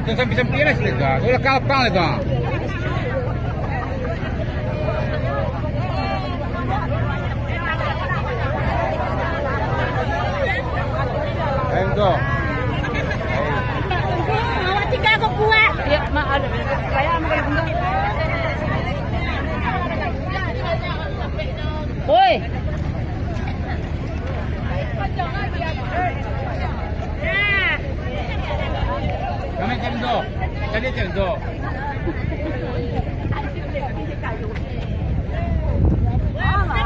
Itu sampai ini sudah. Sudah kapal itu. Enggak. Awak tinggal kau kuat. Ya, mak ada. Saya ambil benda. Oi. Kami cendol. Jadi cendol.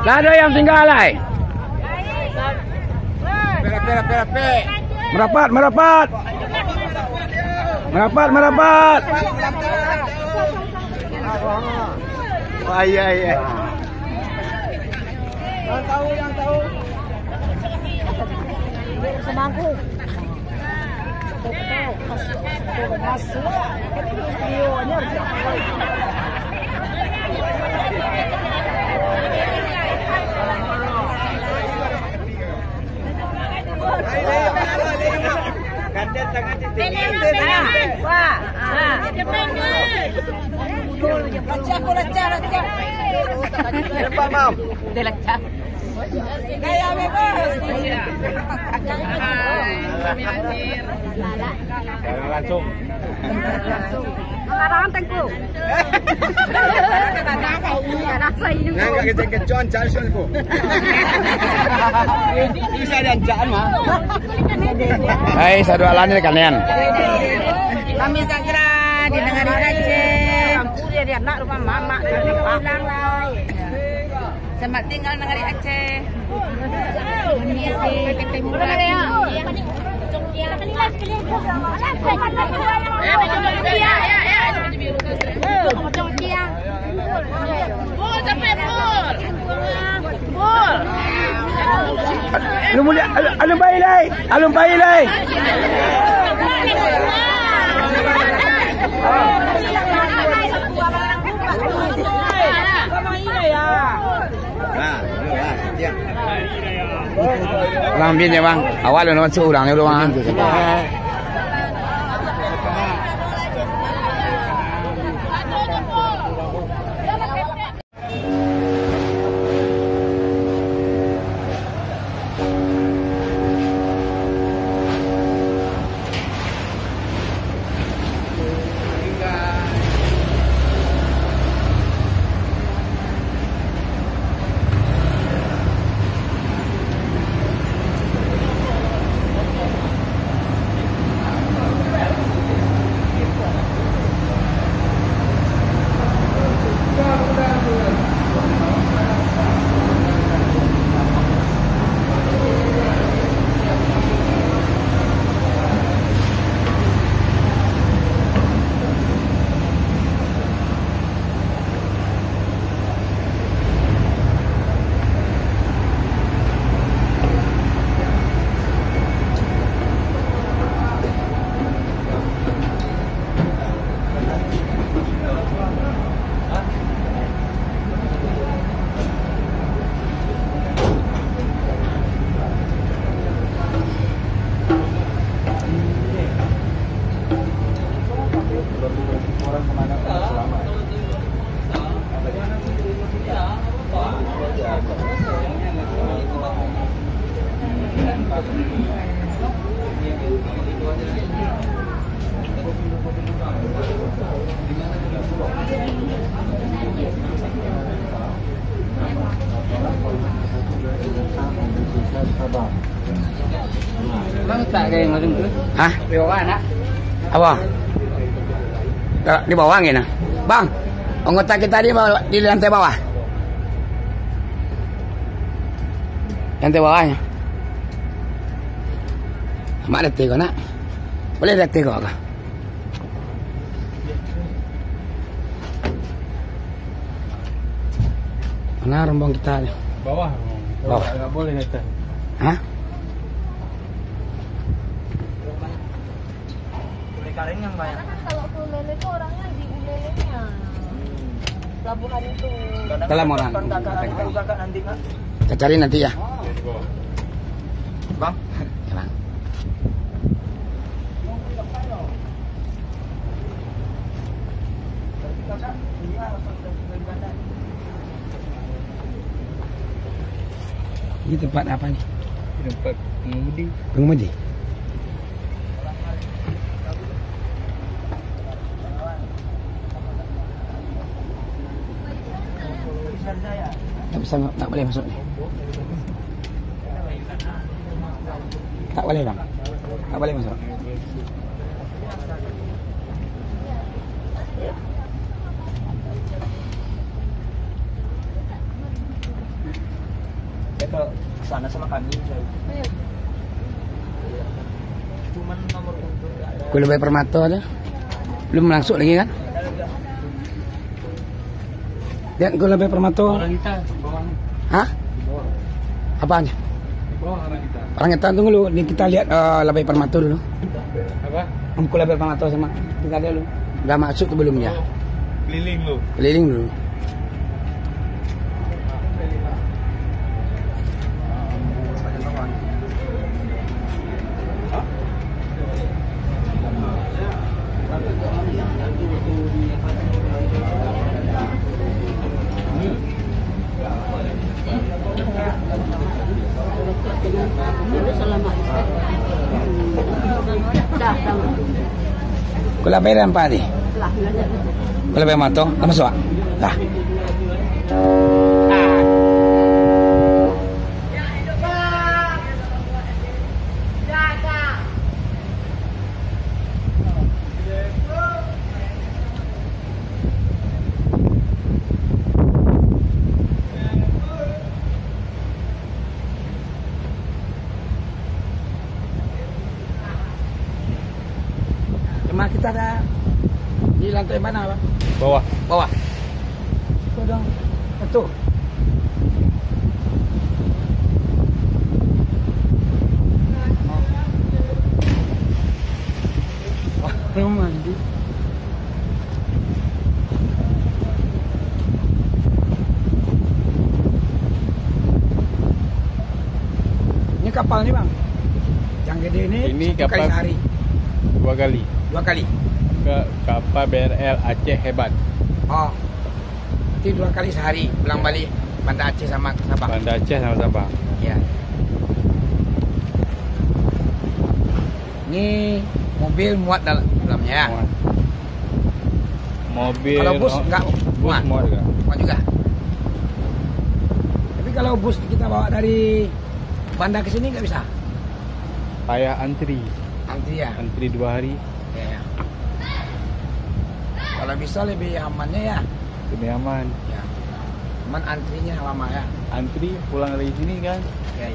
Ada yang tinggal lai. Pera. Merapat. Wah, iya. Yang tahu. Semangku. Masuk. Videonya Gaya bebas. Langsung. Larangan tengku. Rasa ini. Nggak kejang-kejangan cari soalku. Bisa ada anjaan mah. Hai, sadualan ini kalian. Kami segera di negara Aceh. Kampung dia anak rumah mama. Pulang lah. Selamat tinggal negara Aceh. Alum bayi lai. Lang bin ya bang, awal lo masuk ulang ya bang. Hah? Di bawah anak. Apa? Di bawah gini. Bang, anggota kita di lantai bawah. Lantai bawahnya. Mak ada tiga nak. Boleh ada tiga kah? Mana rombong kita? Bawah. Nggak boleh ngetes. Hah? Karing yang banyak. Kalau Ulele itu orangnya di Ulelenya. Pelabuhan itu. Dalam orang. Kakak nanti kak. Kita cari nanti ya. Bang. Ya bang. Ini tempat apa nih? Tempat pengemudi. Pengemudi. Tak bisa, tak boleh masuk ni. Tak boleh bang. Tak boleh masuk. Ke sana sama kami. Cuman nomor untuk Kuala Bay Permata ada. Belum masuk lagi kan? Lihat Kuala Bay Permata. orang kita bawah ni. Hah? Di bawah. Apanya? Di bawah orang kita. Orang kita tunggu dulu. Ni kita lihat Labay Permata dulu. Apa? Kuala Bay Permata sama. Kita lihat dulu. Dah masuk ke belum ya? Keliling lu. Keliling dulu. Kuala Bay apa ni? Kuala Bay Permata. Dah masuk? Dah. Rumah kita ada di lantai mana, Pak? Bawah. Bawah. Itu dong. Itu. Rumah ini. Ini kapal nih, Bang. Yang gede ini satu kapal kali sehari. 2 kali. 2 kali. Ke kapal BRL Aceh Hebat. Oh. Nanti 2 kali sehari pulang balik Banda Aceh sama Sabah. Banda Aceh sama Sabah. Ya. Ini mobil muat dalamnya. Muat. Mobil. Kalau bus enggak Bus muat juga. Muat juga. Tapi kalau bus kita bawa dari Banda ke sini enggak bisa. Payah antri. Antri ya. Antri 2 hari. Ya. Kalau bisa lebih amannya ya. Lebih aman. Ya. Cuman antrinya lama ya. Antri pulang dari sini kan. Ya.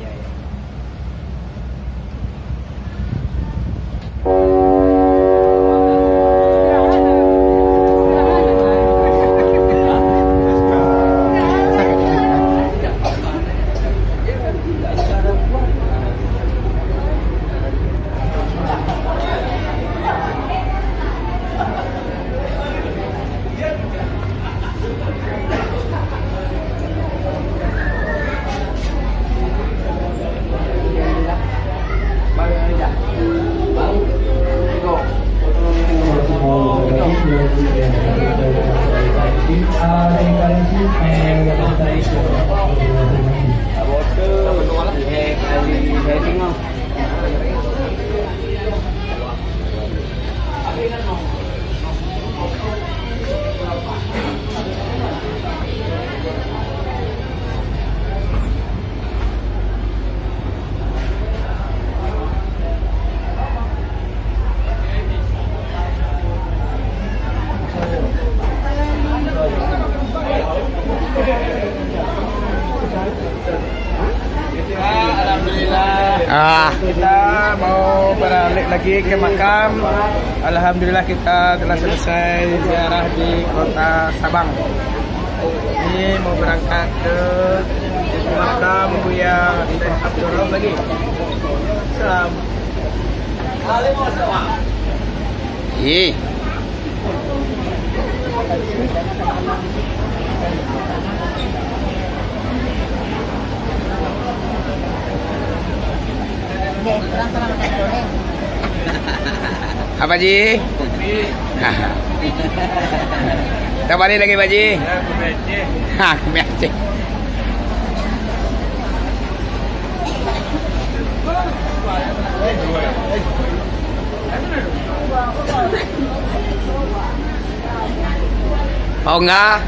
Kita mau balik lagi ke makam. Alhamdulillah kita telah selesai ziarah di kota Sabang. Ini mau berangkat ke makam Buya Abdul Rauf lagi. Salam. Ih. Apa Ji? Kita balik lagi Pak Haji. Ya, aku becek. Ha, biasa. Oh enggak?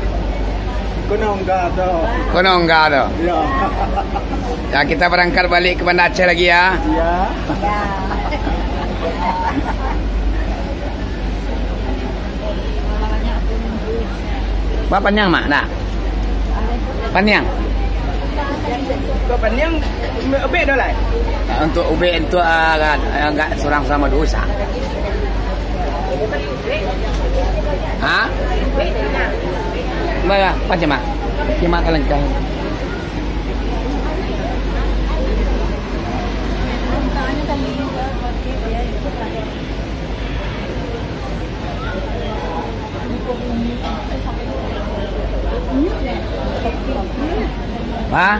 Kono enggak ada. Kono enggak ada. Ya. Ya kita berangkat balik ke Banda Aceh lagi ya. Ya. Pak Panyang mak, nak? Panyang. Kau Panyang ubek dah lah. Untuk ubek itu agak seorang sama dosa. Hah? Mana? Macam mana? Cuma kalengkah. Hah?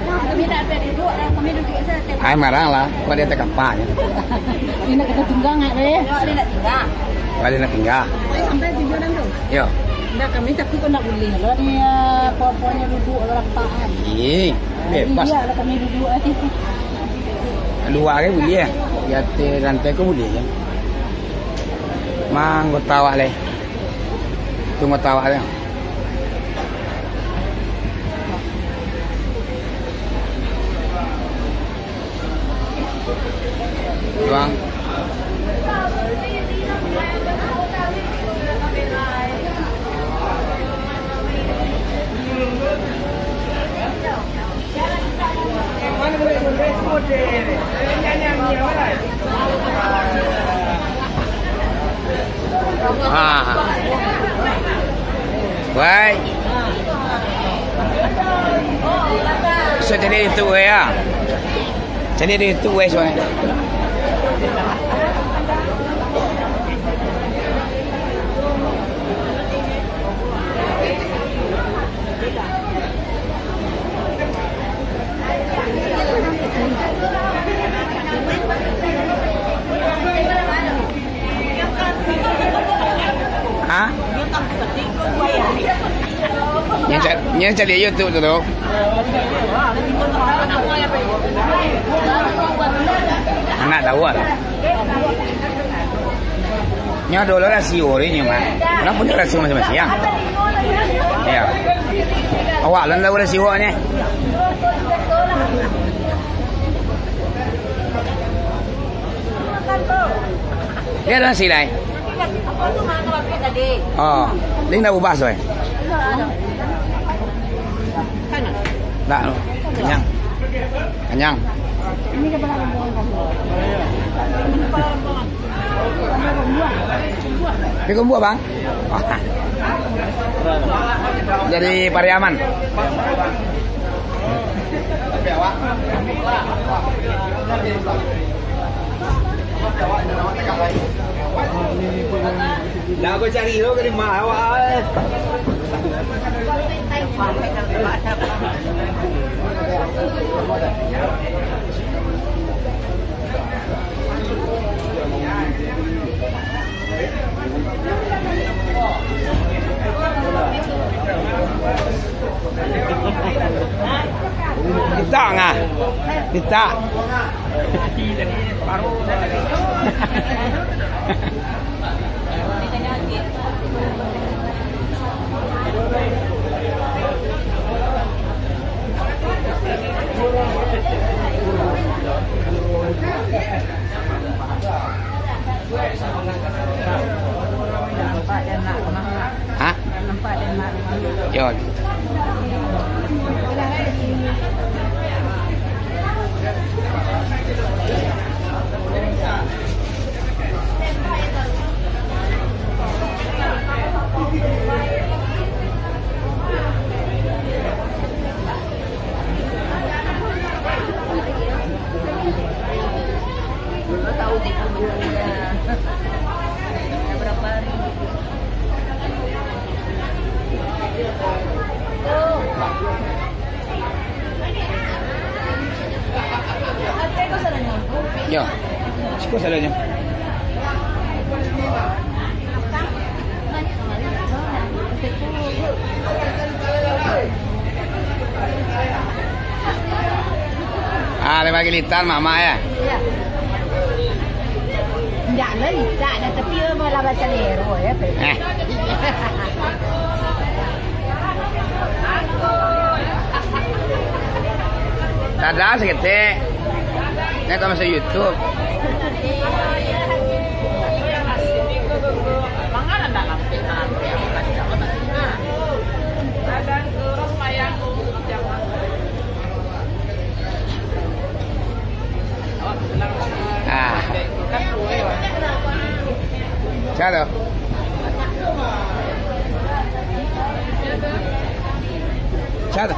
Kami nak ada duduk, kami duduk sana. Ay marang lah, kau dia tak apa ya? Ini nak kita tunggang nggak deh? Dia nak tinggal. Kau dia nak tinggal. Sampai tujuan tu. Yo. Dah kami tapi kau nak boleh. Kalau ni puan-puannya duduk orang tahan. Ih, bebas. Iya, kalau kami duduk aja. Luar ke boleh ya? Di atas rantai ke boleh ya? Mang kau tahu le. Tunggu tahu le. Tuang. Baik. So jadi itu ya. Jadi itu soalnya. Hah? Yang cari YouTube dulu. Anak tahu lah. Nya dulu rasio ni mah. Kenapa punya rasio macam-macam ya? Ya. Awak lan tahu rasio ni. Dia dah silai. Apa tu mana waktu tadi? Oh, dia dah ubah soy. Tak, kenyang. Kenyang. Ini ke belakang Ini kumbuah bang? Dari Pariaman. Dah aku cari tu ke rumah awak. Kita ngah? Kita. Hah? nampak dan mak. Yo. Tahu di berapa hari? Yo. Siko salahnya. bagi litan mama ya. Iya. Enggak lah, enggak ada tapi malah baca lero ya, Pak. Tada sekete. Ini tak masuk YouTube. Chalo. Chalo.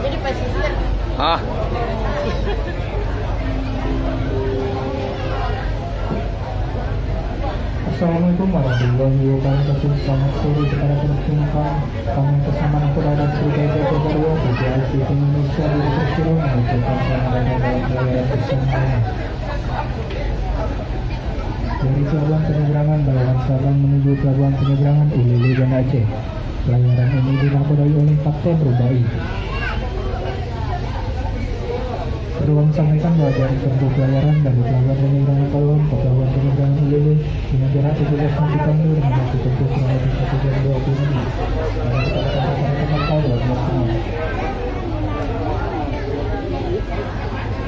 Jadi pesisir. Ah. Assalamualaikum warahmatullahi wabarakatuh. Selamat sore kepada penumpang. Kami bersama Saudara Sri Joko Barwo dari ICT Indonesia di Persiro mengucapkan selamat datang dalam pelayaran bersama. Dari pelabuhan penyeberangan Bayaran Sabang menuju pelabuhan penyeberangan Ulele dan Aceh. Pelayaran ini dinahkodai oleh Kapten Rubai. Ruang sampaikan bahwa dari tempuh pelayaran dari pelabuhan penyeberangan Palawan ke pelabuhan penyeberangan Ulele dengan jarak 17 nautical mil dengan waktu tempuh kurang lebih 1 jam 20 menit. Pada teman-teman tahu 12 menit.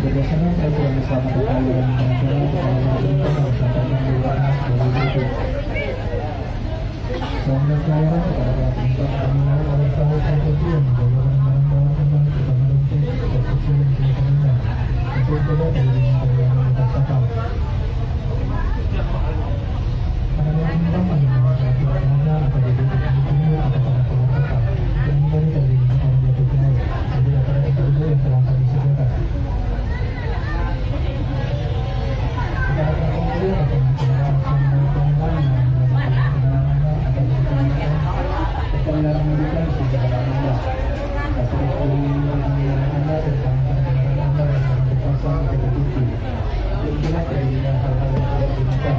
Berdasarkan peraturan keselamatan pelayaran bandara pelabuhan penyeberangan disampaikan di Warnas 2007. Selama pelayaran kepada para penumpang terminal oleh perahu Sampotian menjaga barang-barang teman terutama dompet, posisi dan teleponnya untuk beda dari pelayaran di Pasapam. Para penumpang yang menggunakan tenaga atau duduk di pinggir atau pada pengoperatan dan kembali dari orang jatuh ke laut jadi akan terduga yang telah disediakan. Kepada para pengemudi atau kendaraan penumpang yang menggunakan kendaraan atau pelayaran medical secara Anda. Pastikan pelayaran Anda tentang kendaraan Anda yang dipasang ke bukti. Jelas dari hal-hal yang tidak diinginkan.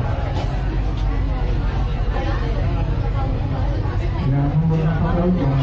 Yang menggunakan laut yang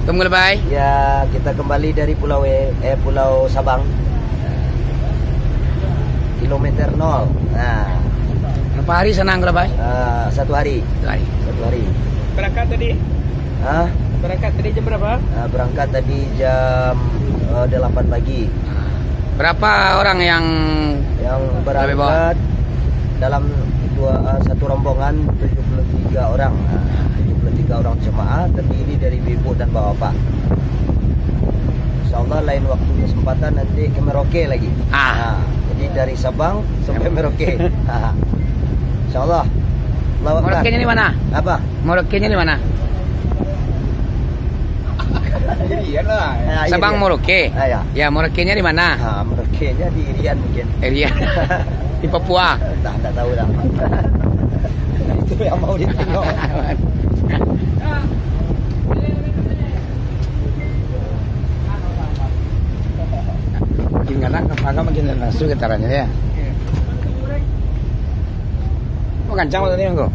Tunggu lebay. Ya, kita kembali dari Pulau Sabang. Kilometer 0. Nah, Berapa hari senang lebay? 1 hari. 1 hari. 1 hari. Berangkat tadi? Hah? Berangkat tadi jam berapa? Berangkat tadi jam 8 pagi. Berapa orang yang berangkat dalam satu rombongan 73 orang. 73 orang jemaah terdiri dari ibu dan bapak. Insyaallah lain waktu kesempatan nanti ke Merauke lagi. Jadi dari Sabang sampai Merauke. Insyaallah. Merauke-nya di mana? Apa? Merauke-nya di mana? Iyalah. Sabang Merauke. Ya. Ya, Merauke-nya di mana? Merauke-nya di Irian mungkin. Irian. Di Papua. Tak tahu dah. Itu yang mau ditengok. Makin ganak, kapag makin langsung getarannya ya. Oh, kencang tadi enggak?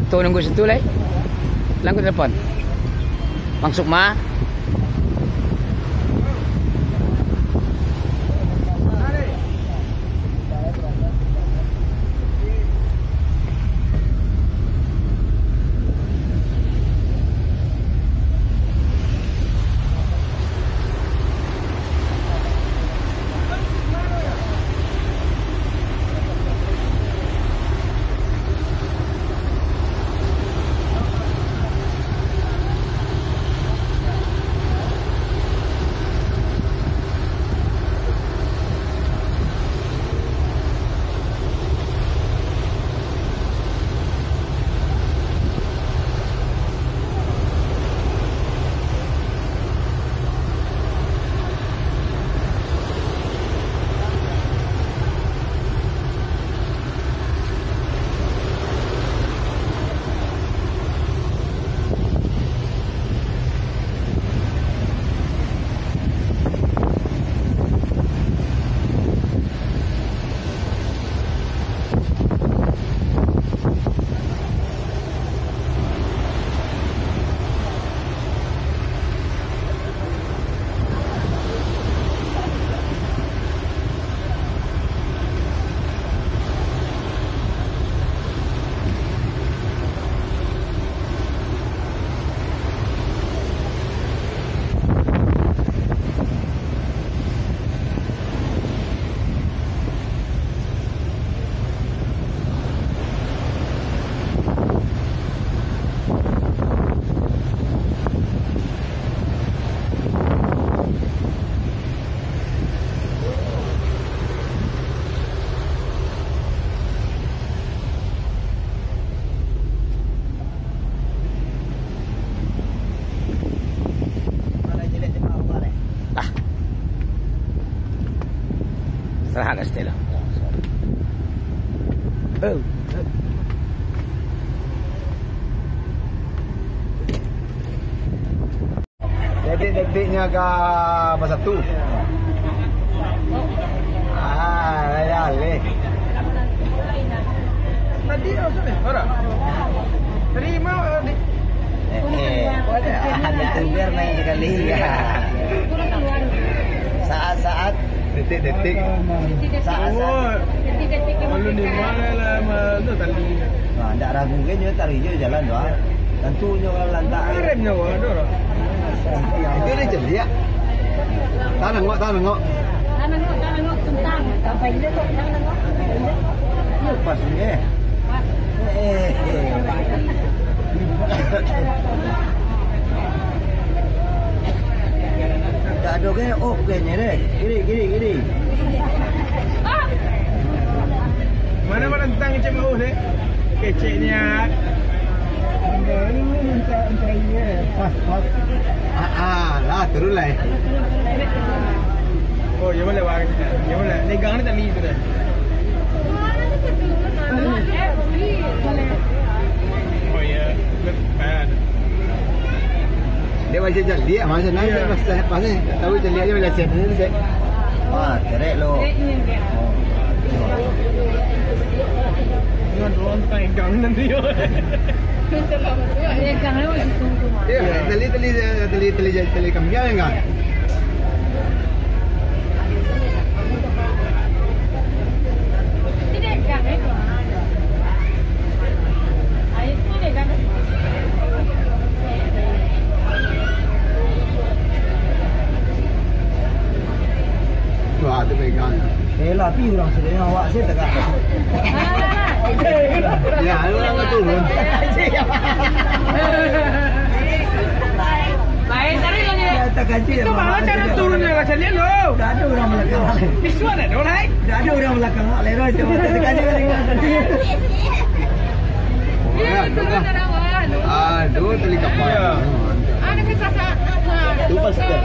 Tu nunggu situ leh. Langkut telepon. Bang Sukma. Serah Stella. Oh. Detik-detiknya ke Pasatu. Ya, leh. Tadi orang. Terima di. Ada biar main sekali ya. Saat-saat detik-detik. Saat-saat. Kalau di mana lah mana tadi. Nah, tak ragu ke je tarik je jalan doa. Tentunya kalau lantak. Remnya ada orang. Itu dia celia. Tak nengok. Tak nengok tentang. Sampai dia tu tak nengok. Pas ni. Tak ada ke? Oh, kayaknya deh. Gini. Mana tentang kecek mau deh? Keceknya. Pas. Lah terus lah. Oh, ya boleh wang. Ya boleh. Ni gang ni tak lihat dah. Oh ya, lepas. Dia macam jeli, macam mana? Pas ni, tahu jeli aja boleh set ni set. Wah, terek lo. Dengan orang tak gang nanti yo. Gang ni masih tunggu mah. Ya, teli kambing kan? Tidak gang ni. Ayo tu ni gang. Wah, tu pegang. Lah, pi orang sedang awak saya tak ada. Ya, orang turun. Baik, tadi lo ni. Tak gaji. Itu malah cara turun yang macam ni lo. Tak ada orang belakang. Visual ada orang. Tak ada orang belakang. Leros dia mata sekali balik. Aduh, teli kapal. Ada kisah Tu pasti.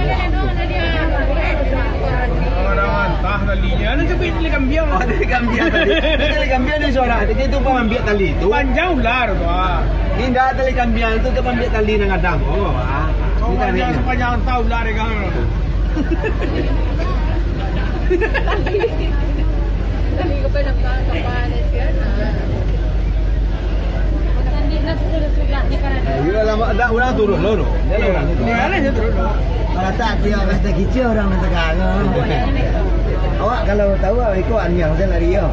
Orang entah talinya. Ada juga tali kambing. Oh, tali kambing tadi. Tali kambing ni suara. Jadi tu pun ambil tali tu. Panjang ular tu. Indah tali kambing tu tu ambil tali dengan adam. Oh, Kau panjang sepanjang tahu ular dia kan. Tali ko pa nagkakapalit yan. Tandi na turun loro. Dia turun. Kalau tak dia kata kicau orang nak tegang. Awak kalau tahu awak ikut yang saya lari yo.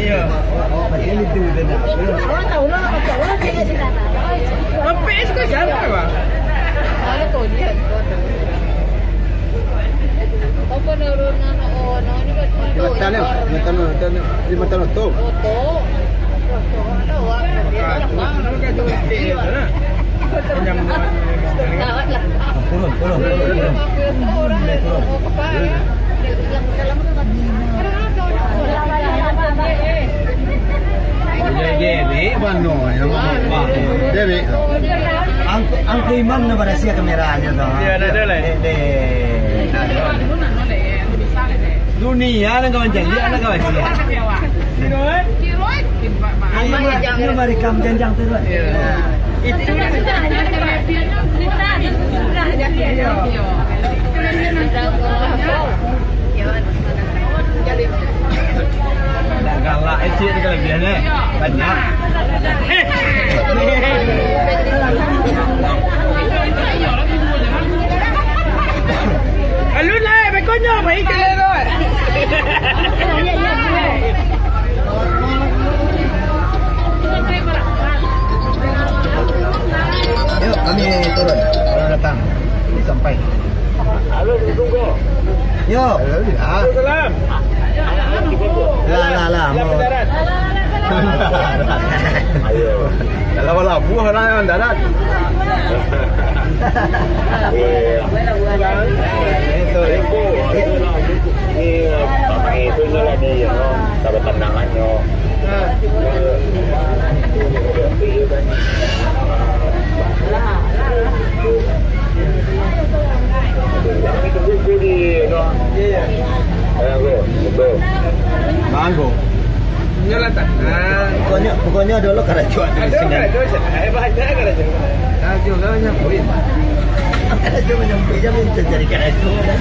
Iya. Awak macam itu betul. Orang tahu lah, orang cakap di sana. Sampai sekarang siapa bang? Ada tu dia. Apa nurun nama ni Mata ni, mata tu. Foto. Ada awak. Turun. Jadi, mana? Jadi, angku Imam na pada siya kameranya tu. Dia ada lah. Dunia nak kawan janji, nak kawan siya. Kiroy. Ini merekam janjang tu. Itu galak ecik ni kelebihannya banyak. Lu naik bekonyo baik ke tu. Yuk kami turun. Kalau datang sampai. Halo tunggu. Yuk. Salam. Lah. Ayo. Kalau buah orang yang darat. Itu. Ini bapak itu lah dia, dapat tendangannya. Manggo. Nyelatan. Pokoknya dulu keracuan di sini. Banyak keracuan. Juga nyampe. Cuma nyampe jam itu jadi keracuan.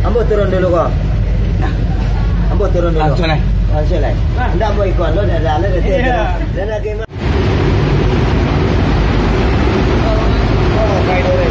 Ambo turun dulu kok. Ambo turun dulu. Langsung lah. Anda mau ikut lo dah dah dah dah game. Oh, kayak dulu.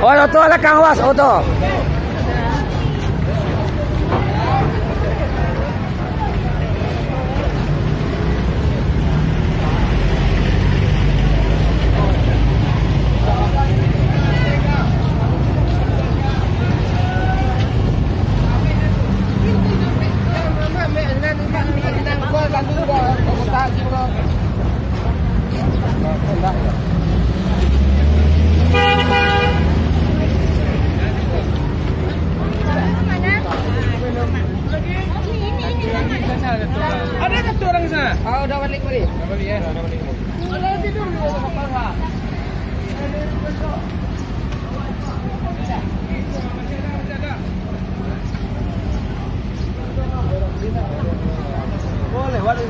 Oh, auto lah Kang Was, auto.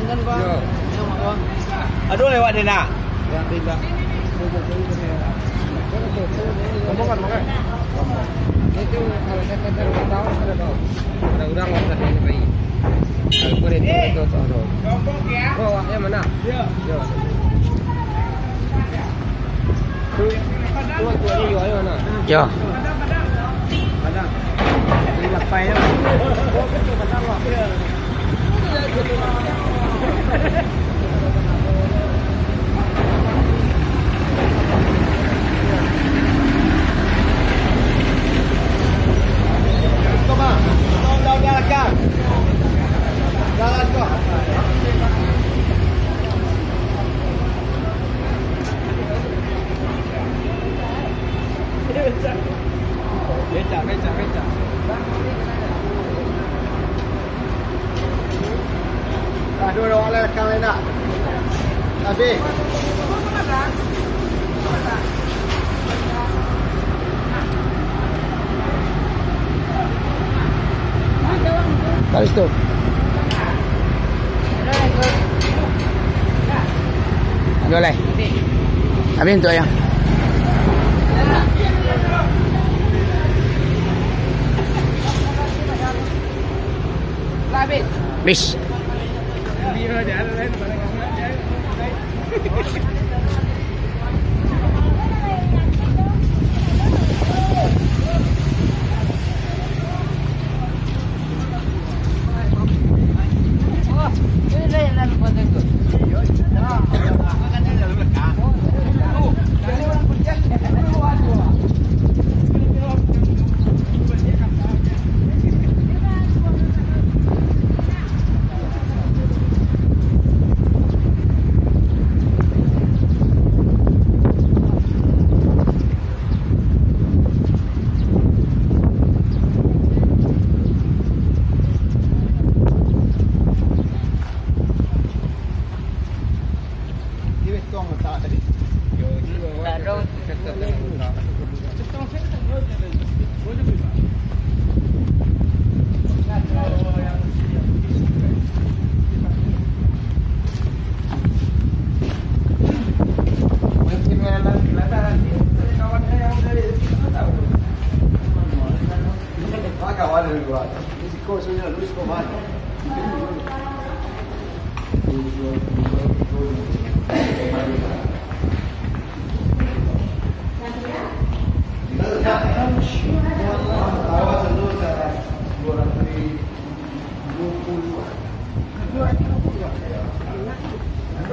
Tinggal bang. Aduh lewat dia nak. Yang tidak. Ngomongkan makan. Itu kalau saya kata tahu sudah tahu. Udang wasan ini bayi. Kalau boleh itu tahu. Ngomong ya. Oh, yang mana? Ya. Ya. Tu ni yo ayo na. Yo. Padang. Ini lapai dah. Oh, betul padang lah. Beca. Aduh, orang lain rekam lain nak. Habis. Tahu tu. Aduh lai. Habis tu ayah. Bis. Dia ada lain pada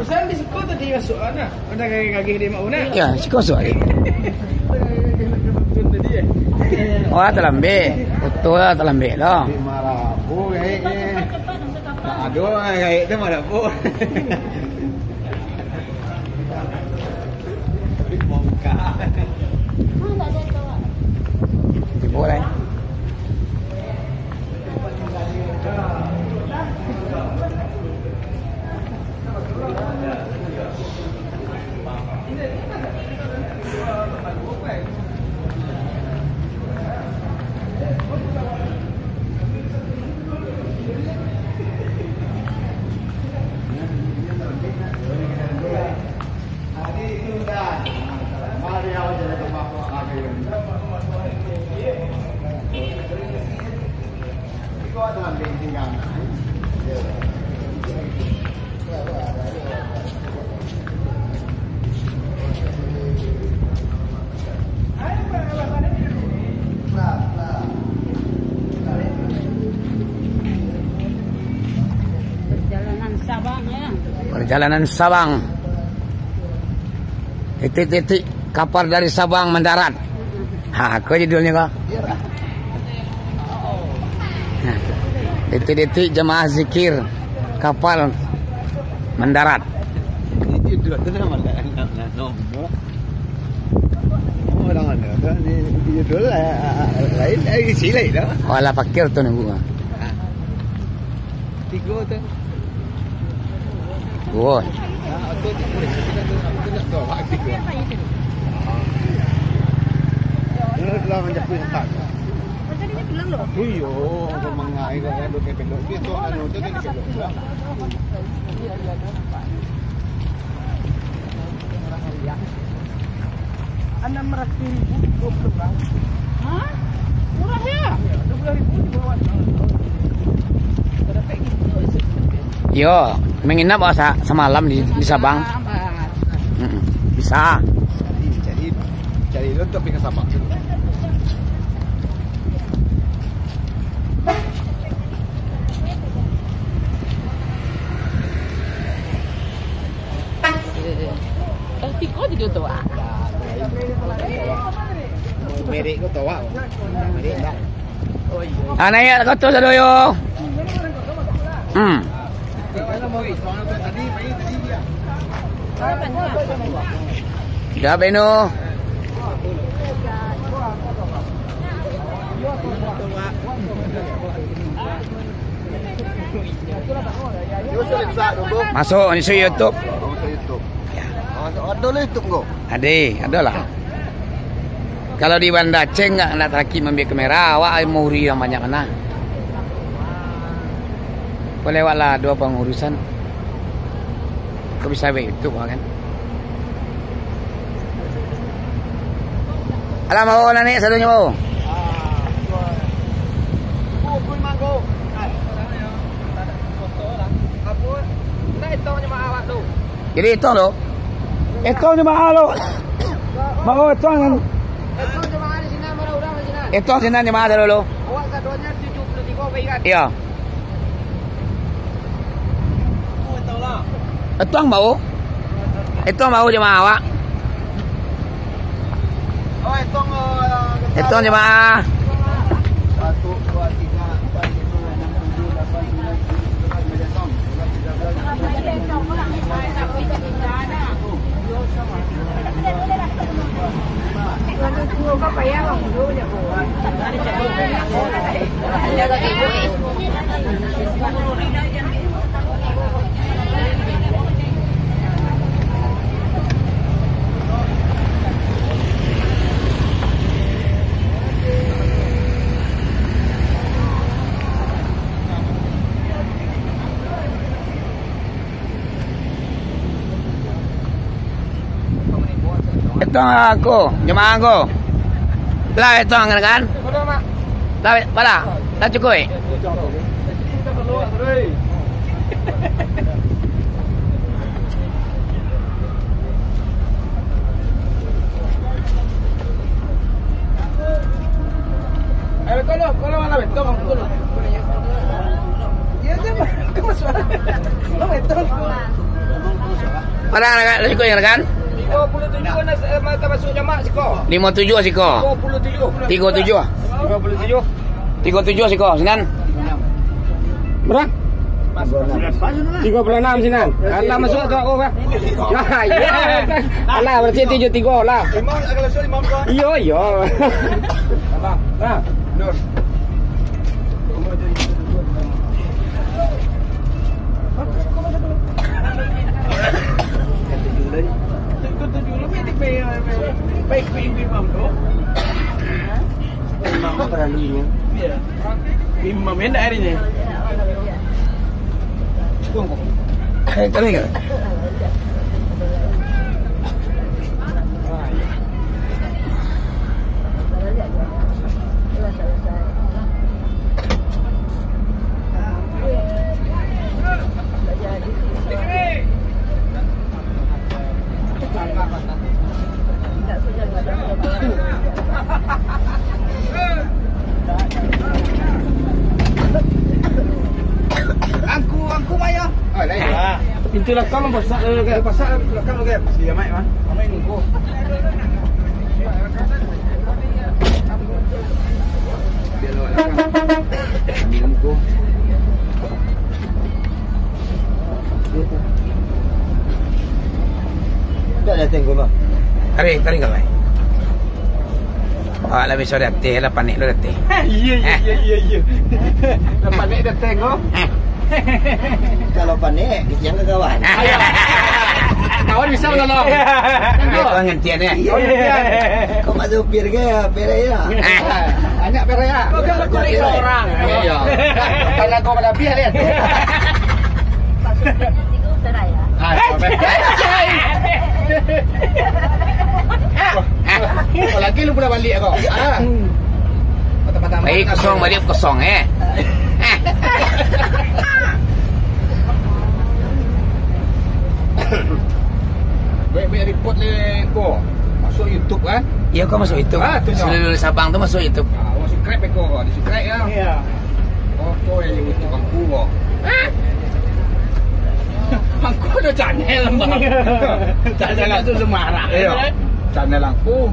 Pasal di sekolah tadi masuk ana. Ada gagih dia mak una. Ya, sekolah soal. Oh, terlambe. Betul terlambe lah. Marah. Oh, aduh, kayak itu marah bu. Bongkar. Boleh. Perjalanan Sabang. Titik-titik kapal dari Sabang mendarat. Ha, kau judulnya kau? Titik-titik jemaah zikir kapal mendarat. Itu nama nombor. Orang mana? Ini judul lain, isi lain dah. Oh, ala fakir tu ni bunga. Tiga tu. Oh. Aku nak bawa tiga. Lalu macam tu tak. pulang loh. Iyo, mangai kan do ke belok itu anu tu kan ke belok. Anda merasa 20 bang? Hah? Murah ya? 20.000 di bawah. Ada kayak gitu. Yo, menginap semalam di Sabang. Bisa. Cari lu tapi ke Sabang. Tiko di tu ah. Merek ko tawa. Merek dah. Oh iya. Anay ko to sa doyo. Dah beno. Masuk ni sa YouTube. Ada lah YouTube kau. Ada lah. Kalau di Banda Aceh nggak nak laki ambil kamera, awak mau uri yang banyak mana? Kau lewatlah 2 pengurusan. Kau bisa buat YouTube kan? Alam mau nani satunya mau. Jadi itu loh. Itu ni mahal loh. Mau itu kan. Itu sini ni mahal dulu. Awak sadonya 73 baik kan? Iya. Itu ang mau. Itu mau jemaah awak. Oh, Itu jemaah. 1 2 3 4 Itu aku, jemaah aku. Lah itu kan? Lah pada, lah cukup. Kalau mana betul kamu dulu. Iya je, kamu suara. Kamu betul. Pada lah cukup ya kan? 37 nak masuk jamaah siko. 57 siko. 37. 37 siko, Sinan. Berapa? 36 Sinan. Allah masuk tu aku bah. Nah, ya. Allah berarti 73 lah. Imam agak lesor imam kau. Iyo. Nah, Nur. baik imam tu. Imam apa lalunya? Ya. Imam yang dah hari ni. Tunggu. Kali ke? Angku maya. Ah, lain lah. Pintu lakam pasal Pasal belakang lu kan. Si Amai mah. Amai nunggu. Biar lu lakang. Kami nunggu. Tak datang gua mah. Tarik kau. Ah, lebih sore teh lah panik lu teh. Iya. Lepas ni dah tengok. Kalau panik, yang ke kawan. Kawan bisa menolong. Kau ngentian ya. Kau Pak Supir ke pere ya? Banyak pere ya. Kau kan Banyak orang. Iya. Karena kau pada biar lihat. Pak Supirnya 3 perak ya. Kalau lagi lu pula balik kau. Baik kosong balik kosong Baik report le kau. Masuk YouTube kan? Iya kau masuk YouTube. Seluruh Sabang tu masuk YouTube. Masuk subscribe kau. Di subscribe ya. Iya. Oh kau yang YouTube bangku kau. Bangku ada channel bang. Channel itu semarang. Iya. Channel aku.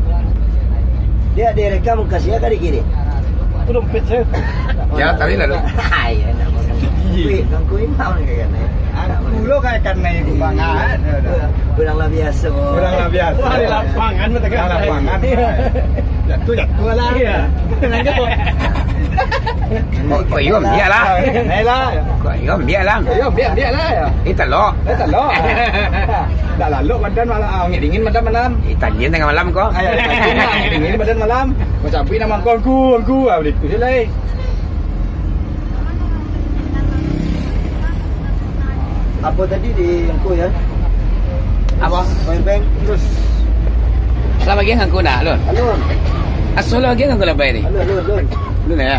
Dia direkam kasihnya kali gini. Dompet saya. Ya, tapi lalu. Iya, nak makan. Kangku ini tahu ni kan? Aku lo kayak karena itu banget. Kuranglah biasa. Kuranglah biasa. Di lapangan betul kan? Lapangan. Jatuh lah. Iya. Nanti kok. Kau iom dia lah. Kau iom dia lah. Iom dia lah. Itu lo. Dah lalu badan malam, dingin badan malam. Itanjin tengah malam kau. Dingin badan malam. Macam apa nama aku, itu je lah. Apa tadi di engkau ya? Apa? Bank terus. Selama lagi aku dah, Lon. Alun. Asal lagi aku lah bayar ni. Alun. Lu ya.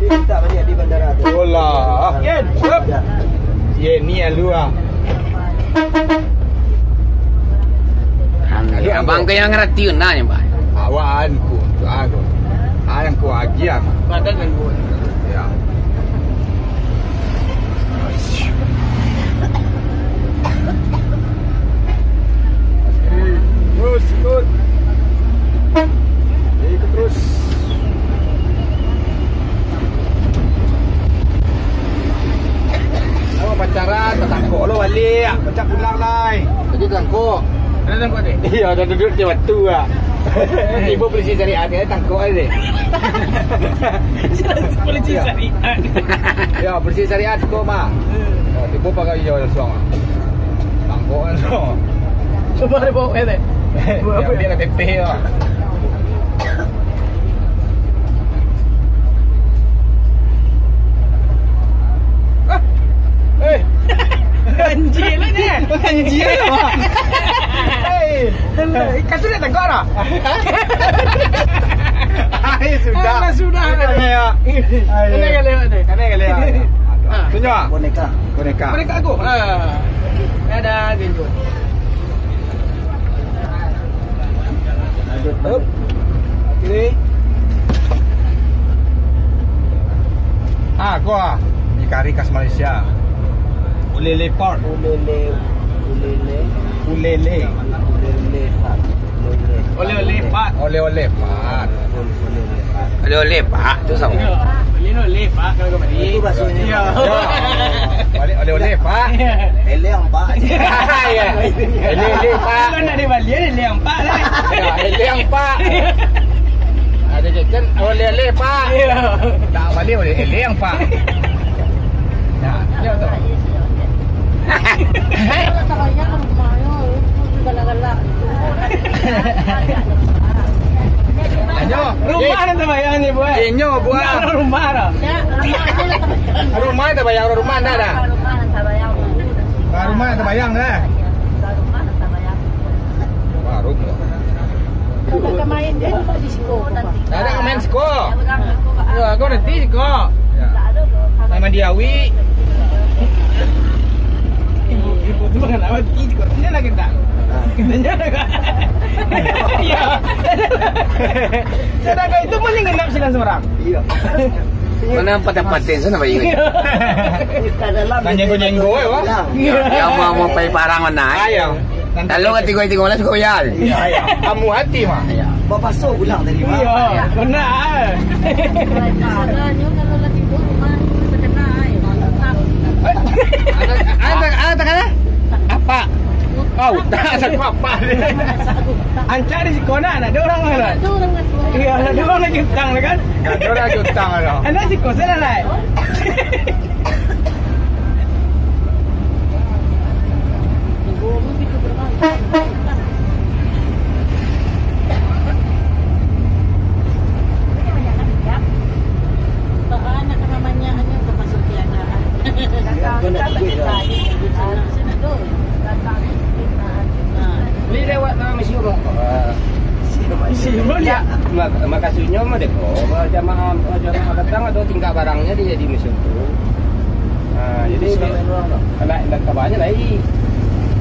Dia minta banyak di bandara tu. Olah. Yen, stop. Yen ni lu ah. Abang kau yang ngerti nanya, Pak. Awanku, tu aku. Yang ku agian. Badan dan ku. Ya. Terus ikut. Ikut terus. Nama pacaran, tetangkok lo balik. Macam pulang lah. Jadi tetangkok. Ada tangkok ni? Iya, dah duduk di waktu lah. Ibu polisi syariat dia tangkok aja. Polisi syariat. Ya, polisi syariat kau mah. Ibu pakai hijau dan suang. Tangkok kan so. Coba dia bawa ni. Dia nak TP lah. Anjir lah ni. Anjir lah. Ikan tu dah tangkap dah. Sudah. Sudah. Ini kan lewat ni. Ini kan lewat. Tunjuk. Boneka. Boneka aku. Ada tunjuk. Up. Kiri. Gua di kari khas Malaysia. Ulele Port. Ulele Pak. Oleh Pak tu sama. Oleh Pak kalau kau mari. Itu bahasanya. Oleh Pak. Eleang Pak. Ya. Oleh Pak. Kalau nak dibalik Eleang Pak lah. Eleang Pak. Ada kan oleh Pak. Tak balik oleh Eleang Pak. Nah, ya tu. Kalau tak banyak kan rumahnya galak-galak. Anyo, rumah nanti bayar ni buat. Anyo buat. Rumah dah. Ya, Rumah tak bayar rumah dah dah. rumah nak bayar. Rumah tak bayar dah. Rumah nak bayar. Baru. Kau nak main dia di Siko. Ada main Siko. Ya, kau nanti Siko. Tak ada. Main Mandiawi. Ibu tu bukan awak Siko. Dia nak kita. Katanya kan. Ya. Sedangkan itu pun yang ngenap silang seorang. Iya. Mana paten-paten sana bayi ni. Nyengo-nyengo wah. Yang mau pai parang mana? Ayam. Kalau ketiga-tiga malas kau bayar. Iya. Kamu hati mah. Bapak so pulang tadi Pak. Iya. Benar. Sebenarnya kalau lagi rumah terkena Ada tengah apa? Oh, tak ada apa. Ancar di Sikona ada orang mana? Ada orang nak Iya, ada orang lagi utang kan? Ada orang lagi utang ada. Ada Sikona sana lah. Beli lewat museum. Ya, makasihnya mah deh kok. Jamaah datang ada tinggal barangnya dia di museum tuh. Nah, jadi kalau kabarnya lagi.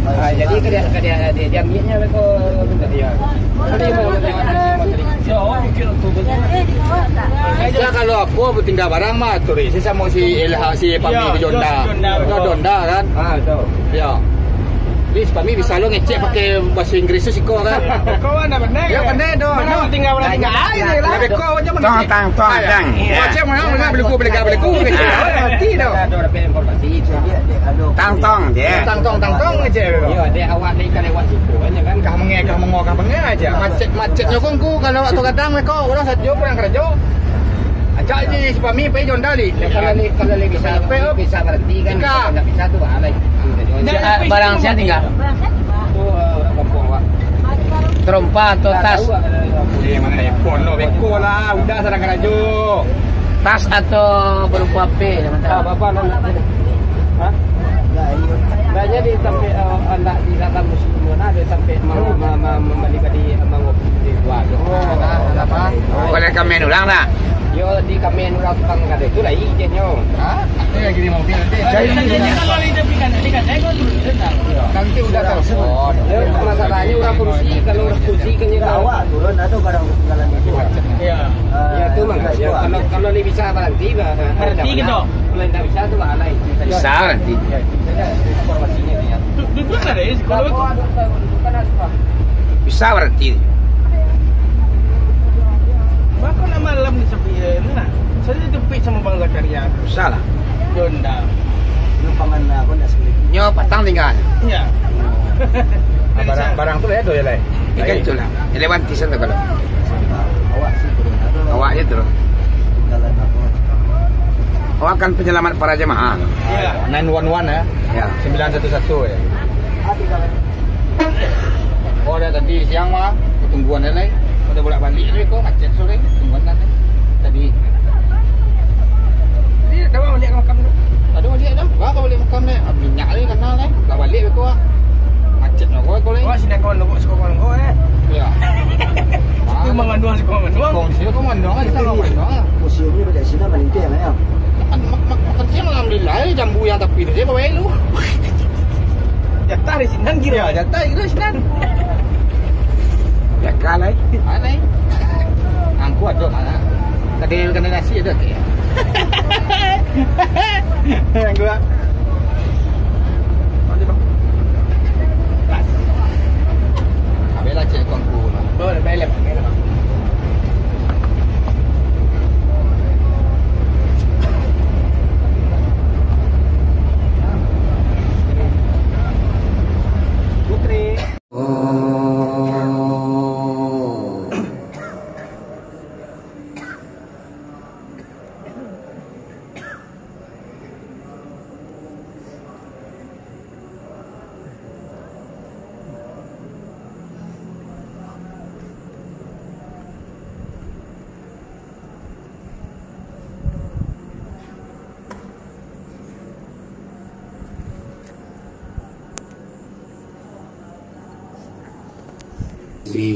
Jadi dia ambilnya kok bentar dia. Tadi mau lewat museum tadi. Ya kalau aku tinggal barang mah turis sama si Ilha si Pami Jonda. Jonda kan? Ah, tahu. Ya. Bis kami bisa lo ngecek pakai bahasa Inggris sih kok kan. Kau mana benar? Ya benar doh. Mana tinggal aja lah. Tapi kau aja mana? Tong. Macam mana beli ku ngecek. Nanti doh. Ada informasi itu. Tong dia. Tang ngecek. Iya, dia awak ni kan lewat situ kan. Kah mengengah aja. Macetnya ku kalau waktu kadang mereka orang saja pulang kerja. Ajak je si Pami pergi Jonda ni. Kalau bisa berhenti kan. Tak bisa tu balai. Barang saya tinggal. Kampung awak. Terompa atau tas? Mana ya? Beko lah. Udah sana kerja. Tas atau berupa P? Apa nak? Hah? Banyak di sampai anak di dalam musim mana ada sampai membalik di di luar. Apa? Boleh kami ulang tak? Yo di kami orang tukang kada itu lah izinnya. Hah? Ini lagi di mobil nanti. Kalau dikan saya kau dulu. Nanti udah telepon. Masalahnya orang kursi kalau orang kursi kan dia Awak turun atau barang tinggalan itu. Iya. Ya itu makanya kalau ni bisa berhenti Berhenti gitu. Kalau tidak bisa tu balai. Bisa nanti. Informasinya dia. Duduk ada ya kalau Bisa berarti. Bakal nama malam ni sepi na. Saya dipik sama Bang Zakaria. Bisa lah. Jonda. Numpangan aku nak sekali. Nyo patang tinggal. Ya. Barang tu lah ya lah. Ikan tu lah. Elevan tisan tu kalau. Awak sih turun atau Awaknya turun. tinggalan aku. Awak kan penyelamat para jemaah. Ya. 911 ya. Ya. 911 ya. Tinggalan. Oh dah tadi siang mah tungguan lain. Udah bolak-balik ni kau macet sore tungguan nanti. Tadi. Dia dah balik ke makam tu. Ada balik dah. Kau balik makam ni. Minyak ni kenal ni. Tak balik kau. Macet nak kau ni. Awak sini kau nak sekolah kau Ya. Itu mengandung sekolah mengandung. Kau sini kau mandang kita kau mandang. Museum ni pada sini melintang ya. Makan siang alhamdulillah jambu yang tapi tu dia bawa lu. Jatah di sini kira. Ya, jatah kira sinan. Ya kalah. Anai. Angku ada mana? Tadi kena nasi ada ke? Yang gua. Abela cek kongku. Boleh balik. Putri.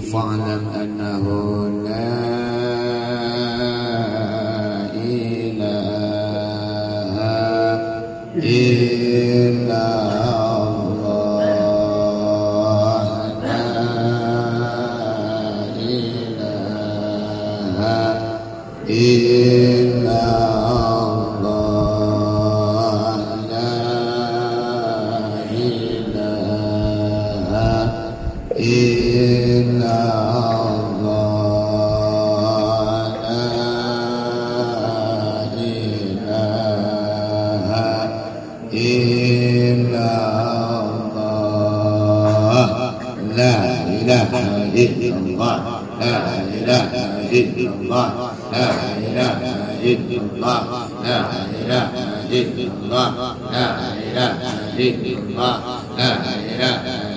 فاعلم أنه لا إله إلا الله لا إله إلا الله لا إله إلا الله لا إله إلا الله لا إله إلا الله لا إله إلا الله لا إله إلا الله لا إله إلا الله لا إله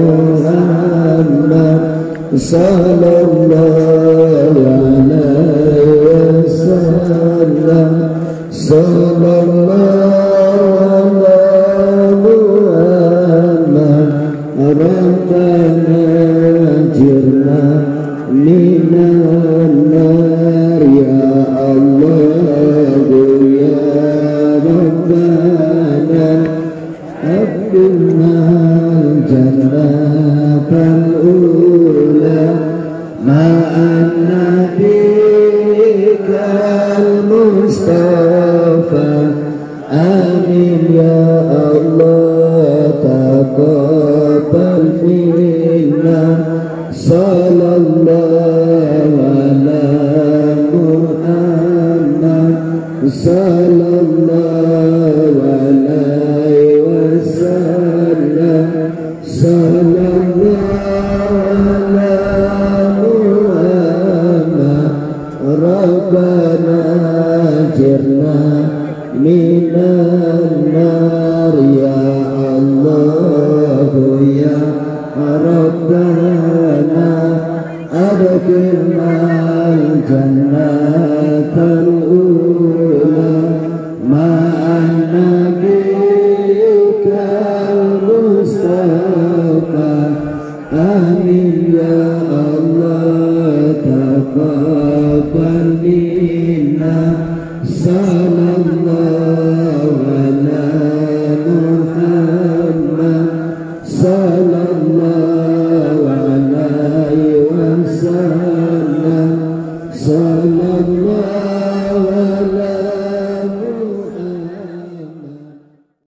Muhammad sallallahu alaihi wasallam sallallahu Rabbana ajirna minan nar ya Allah ya Rabbana abdulna jannatan ula ma'an nabiyikal Mustafa amin ya Allah taqabbal minna sallallahu ala Muhammad sallallahu alaihi wasallam sallallahu ala Muhammad Rabbana ajirna minan nar ya Allah ya Rabbana adkhilna jannatal ula ma'an nabiyyikal Mustafa amin ya Allah taqabbal minna sallallahu ala Muhammad sallallahu alaihi wasallam sallallahu